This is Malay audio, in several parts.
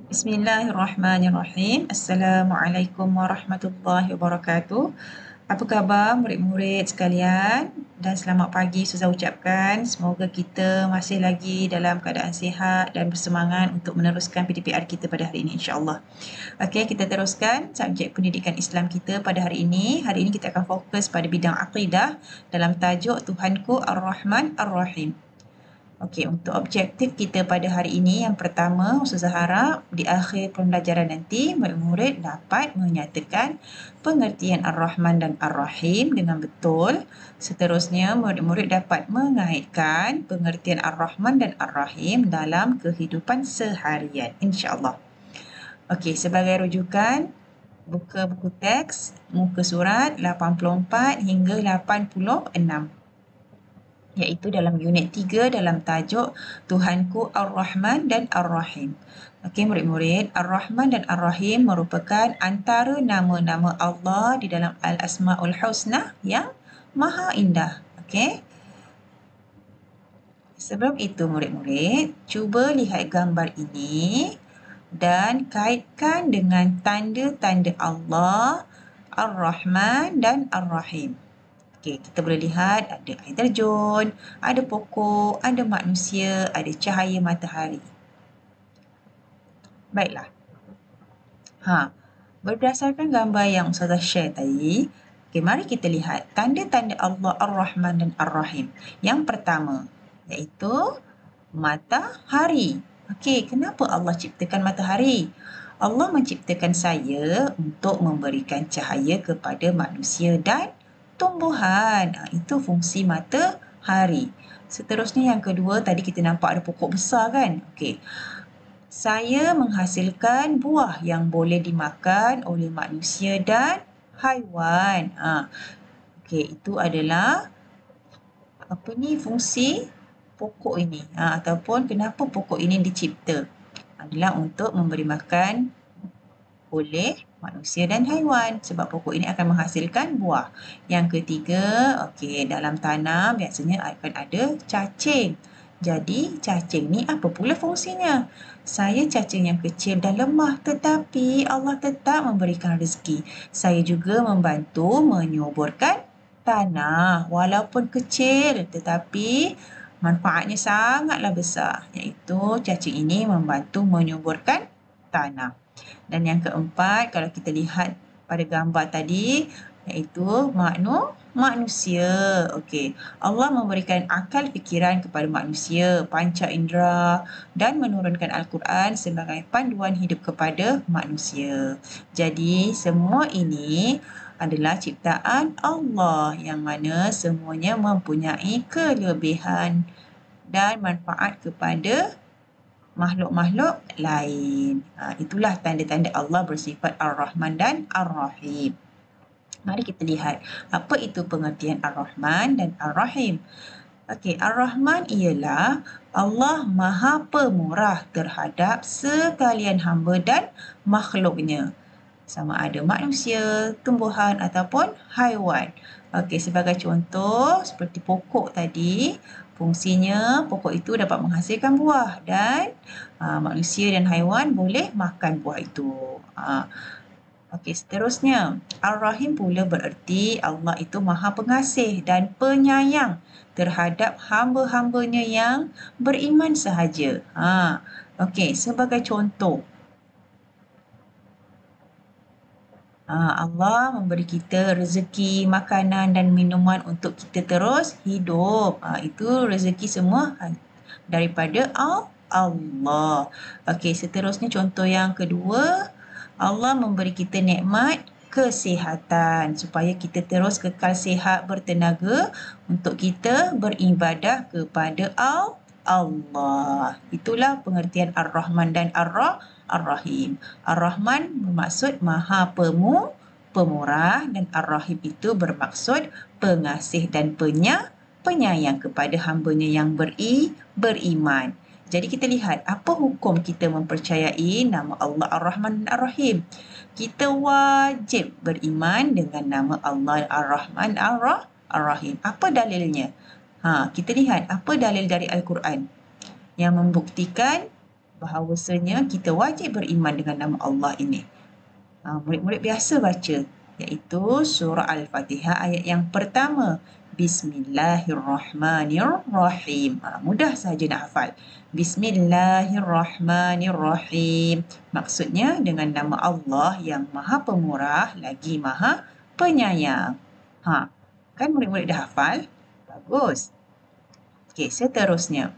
Bismillahirrahmanirrahim. Assalamualaikum warahmatullahi wabarakatuh. Apa khabar murid-murid sekalian? Dan selamat pagi Ustazah ucapkan. Semoga kita masih lagi dalam keadaan sihat dan bersemangat untuk meneruskan PDPR kita pada hari ini insya-Allah. Okey, kita teruskan subjek pendidikan Islam kita pada hari ini. Hari ini kita akan fokus pada bidang akidah dalam tajuk Tuhanku Ar-Rahman Ar-Rahim. Okey, untuk objektif kita pada hari ini, yang pertama, Ustazah harap di akhir pembelajaran nanti, murid-murid dapat menyatakan pengertian Ar-Rahman dan Ar-Rahim dengan betul. Seterusnya, murid-murid dapat mengaitkan pengertian Ar-Rahman dan Ar-Rahim dalam kehidupan seharian, insya-Allah. Okey, sebagai rujukan, buka buku teks, muka surat 84 hingga 86. Iaitu dalam unit 3 dalam tajuk Tuhanku Ar-Rahman dan Ar-Rahim. Okey murid-murid, Ar-Rahman dan Ar-Rahim merupakan antara nama-nama Allah di dalam Al-Asma'ul Husna yang maha indah. Okey. Sebelum itu murid-murid, cuba lihat gambar ini dan kaitkan dengan tanda-tanda Allah, Ar-Rahman dan Ar-Rahim. Okey, kita boleh lihat ada air terjun, ada pokok, ada manusia, ada cahaya matahari. Baiklah. Berdasarkan gambar yang Ustazah share tadi, okey, mari kita lihat tanda-tanda Allah Ar-Rahman dan Ar-Rahim. Yang pertama, iaitu matahari. Okey, kenapa Allah ciptakan matahari? Allah menciptakan saya untuk memberikan cahaya kepada manusia dan tumbuhan. Itu fungsi matahari. Seterusnya yang kedua, tadi kita nampak ada pokok besar kan? Okey. Saya menghasilkan buah yang boleh dimakan oleh manusia dan haiwan. Okey, itu adalah fungsi pokok ini. Ataupun kenapa pokok ini dicipta? Adalah untuk memberi makan oleh manusia dan haiwan sebab pokok ini akan menghasilkan buah. Yang ketiga, okey, dalam tanah biasanya akan ada cacing. Jadi cacing ni apa pula fungsinya? Saya cacing yang kecil dan lemah tetapi Allah tetap memberikan rezeki. Saya juga membantu menyuburkan tanah walaupun kecil tetapi manfaatnya sangatlah besar, iaitu cacing ini membantu menyuburkan tanah. Dan yang keempat, kalau kita lihat pada gambar tadi, iaitu manusia. Okey, Allah memberikan akal fikiran kepada manusia, panca indera dan menurunkan Al-Quran sebagai panduan hidup kepada manusia. Jadi, semua ini adalah ciptaan Allah yang mana semuanya mempunyai kelebihan dan manfaat kepada makhluk-makhluk lain. Itulah tanda-tanda Allah bersifat Ar-Rahman dan Ar-Rahim. Mari kita lihat apa itu pengertian Ar-Rahman dan Ar-Rahim. Okey, Ar-Rahman ialah Allah Maha Pemurah terhadap sekalian hamba dan makhluknya. Sama ada manusia, tumbuhan ataupun haiwan. Okey, sebagai contoh seperti pokok tadi, fungsinya pokok itu dapat menghasilkan buah dan manusia dan haiwan boleh makan buah itu. Okey, seterusnya, Ar-Rahim pula bererti Allah itu Maha Pengasih dan Penyayang terhadap hamba-hambanya yang beriman sahaja. Okey, sebagai contoh, Allah memberi kita rezeki, makanan dan minuman untuk kita terus hidup. Itu rezeki semua daripada Allah. Okey, seterusnya contoh yang kedua, Allah memberi kita nikmat kesihatan supaya kita terus kekal sihat bertenaga untuk kita beribadah kepada Allah. Itulah pengertian Ar-Rahman dan Ar-Rahim. Ar-Rahman bermaksud Maha Pemurah dan Ar-Rahim itu bermaksud pengasih dan penyayang kepada hambanya yang beriman. Jadi kita lihat apa hukum kita mempercayai nama Allah Ar-Rahman dan Ar-Rahim. Kita wajib beriman dengan nama Allah Ar-Rahman Ar-Rahim. Apa dalilnya? Kita lihat apa dalil dari Al-Quran yang membuktikan bahawasanya kita wajib beriman dengan nama Allah ini. Murid-murid biasa baca, iaitu surah Al-Fatihah ayat yang pertama. Bismillahirrahmanirrahim. Mudah sahaja nak hafal. Bismillahirrahmanirrahim. Maksudnya dengan nama Allah yang Maha Pemurah lagi Maha Penyayang. Kan murid-murid dah hafal? Bagus. Okey, seterusnya.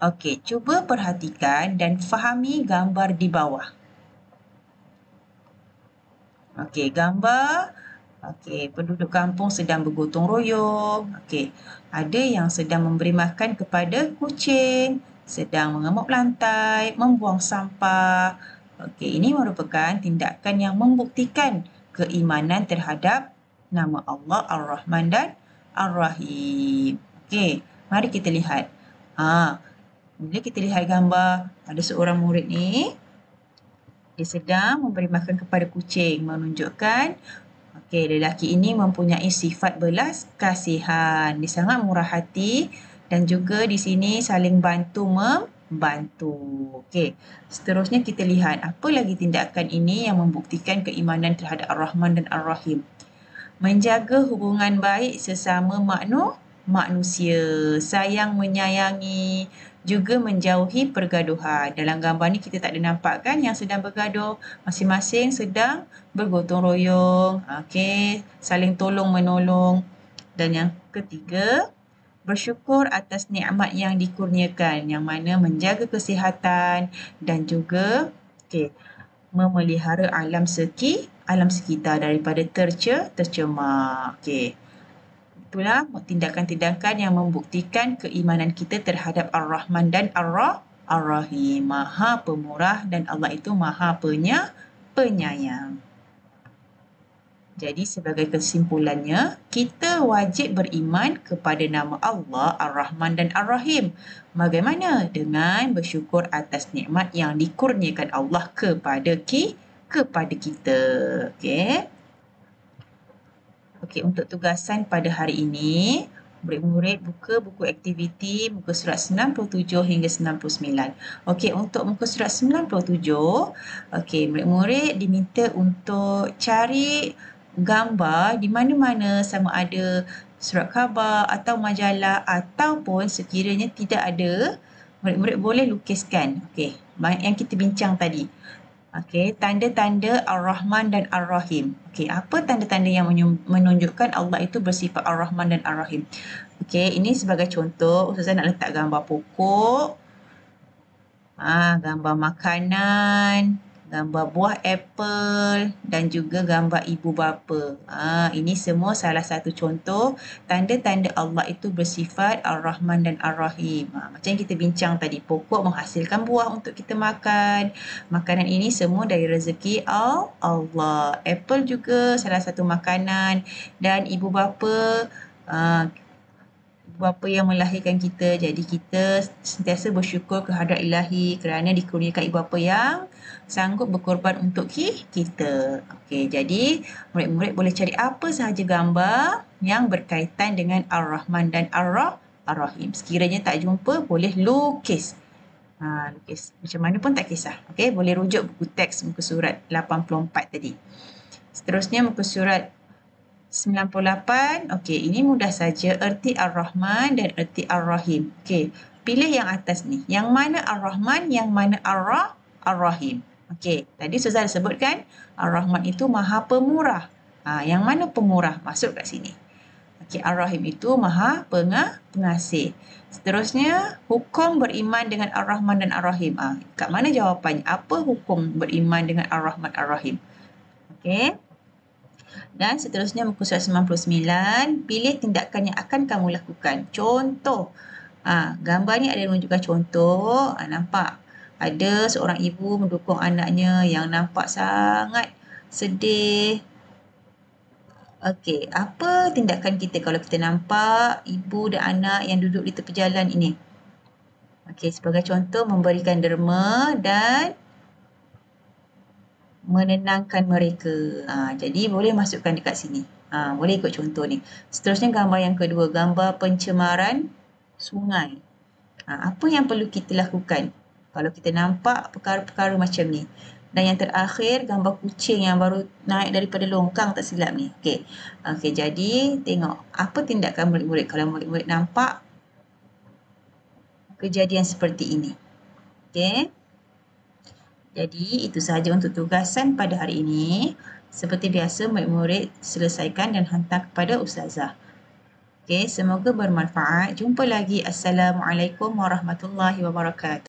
Okey, cuba perhatikan dan fahami gambar di bawah. Okey, gambar. Okey, penduduk kampung sedang bergotong royong. Okey, ada yang sedang memberi makan kepada kucing, sedang mengemuk lantai, membuang sampah. Okey, ini merupakan tindakan yang membuktikan keimanan terhadap nama Allah Ar-Rahman dan Ar-Rahim. Okey, mari kita lihat. Bila kita lihat gambar, ada seorang murid ni, dia sedang memberi makan kepada kucing, menunjukkan lelaki ini mempunyai sifat belas kasihan. Dia sangat murah hati dan juga di sini saling bantu membantu. Seterusnya kita lihat apa lagi tindakan ini yang membuktikan keimanan terhadap Ar-Rahman dan Ar-Rahim. Menjaga hubungan baik sesama manusia, sayang menyayangi, juga menjauhi pergaduhan. Dalam gambar ni kita tak ada nampak kan yang sedang bergaduh. Masing-masing sedang bergotong royong. Saling tolong menolong. Dan yang ketiga, bersyukur atas nikmat yang dikurniakan, yang mana menjaga kesihatan dan juga memelihara alam sekitar daripada tercemar. Itulah tindakan-tindakan yang membuktikan keimanan kita terhadap Ar-Rahman dan Ar-Rahim. Maha Pemurah dan Allah itu Maha Penyayang. Jadi sebagai kesimpulannya, kita wajib beriman kepada nama Allah Ar-Rahman dan Ar-Rahim. Bagaimana? Dengan bersyukur atas nikmat yang dikurniakan Allah kepada kita. Okey, untuk tugasan pada hari ini, murid-murid buka buku aktiviti muka surat 97 hingga 99. Okey, untuk muka surat 97, murid-murid diminta untuk cari gambar di mana-mana sama ada surat khabar atau majalah ataupun sekiranya tidak ada, murid-murid boleh lukiskan. Yang kita bincang tadi. Tanda-tanda Ar-Rahman dan Ar-Rahim. Apa tanda-tanda yang menunjukkan Allah itu bersifat Ar-Rahman dan Ar-Rahim? Ini sebagai contoh, Ustazah nak letak gambar pokok, gambar makanan, gambar buah apple dan juga gambar ibu bapa. Ini semua salah satu contoh tanda-tanda Allah itu bersifat Ar-Rahman dan Ar-Rahim. Macam yang kita bincang tadi, pokok menghasilkan buah untuk kita makan. Makanan ini semua dari rezeki Allah. Apple juga salah satu makanan dan ibu bapa yang melahirkan kita. Jadi kita sentiasa bersyukur kehadrat Ilahi kerana dikurniakan ibu bapa yang sanggup berkorban untuk kita. Jadi murid-murid boleh cari apa sahaja gambar yang berkaitan dengan Ar-Rahman dan Ar-Rahim. Sekiranya tak jumpa, boleh lukis. Lukis macam mana pun tak kisah. Boleh rujuk buku teks muka surat 84 tadi. Seterusnya muka surat 98. Ini mudah saja, erti Ar-Rahman dan erti Ar-Rahim. Pilih yang atas ni. Yang mana Ar-Rahman, yang mana Ar-Rahim. Tadi Ustazah dah sebutkan Ar-Rahman itu Maha Pemurah. Yang mana pemurah? Masuk kat sini. Ar-Rahim itu Maha Pengasih. Seterusnya, hukum beriman dengan Ar-Rahman dan Ar-Rahim. Kat mana jawapannya? Apa hukum beriman dengan Ar-Rahman Ar-Rahim? Dan seterusnya muka surat 99, pilih tindakan yang akan kamu lakukan. Contoh. Gambar ni ada menunjukkan contoh. Nampak? Ada seorang ibu mendukung anaknya yang nampak sangat sedih. Apa tindakan kita kalau kita nampak ibu dan anak yang duduk di tepi jalan ini? Sebagai contoh, memberikan derma dan menenangkan mereka. Jadi boleh masukkan dekat sini. Boleh ikut contoh ni. Seterusnya gambar yang kedua, gambar pencemaran sungai. Apa yang perlu kita lakukan kalau kita nampak perkara-perkara macam ni? Dan yang terakhir, gambar kucing yang baru naik daripada longkang tak silap ni. Okey. Okey, jadi tengok apa tindakan murid-murid kalau murid-murid nampak kejadian seperti ini. Okey. Jadi itu sahaja untuk tugasan pada hari ini. Seperti biasa, murid-murid selesaikan dan hantar kepada ustazah. Okey, semoga bermanfaat. Jumpa lagi. Assalamualaikum warahmatullahi wabarakatuh.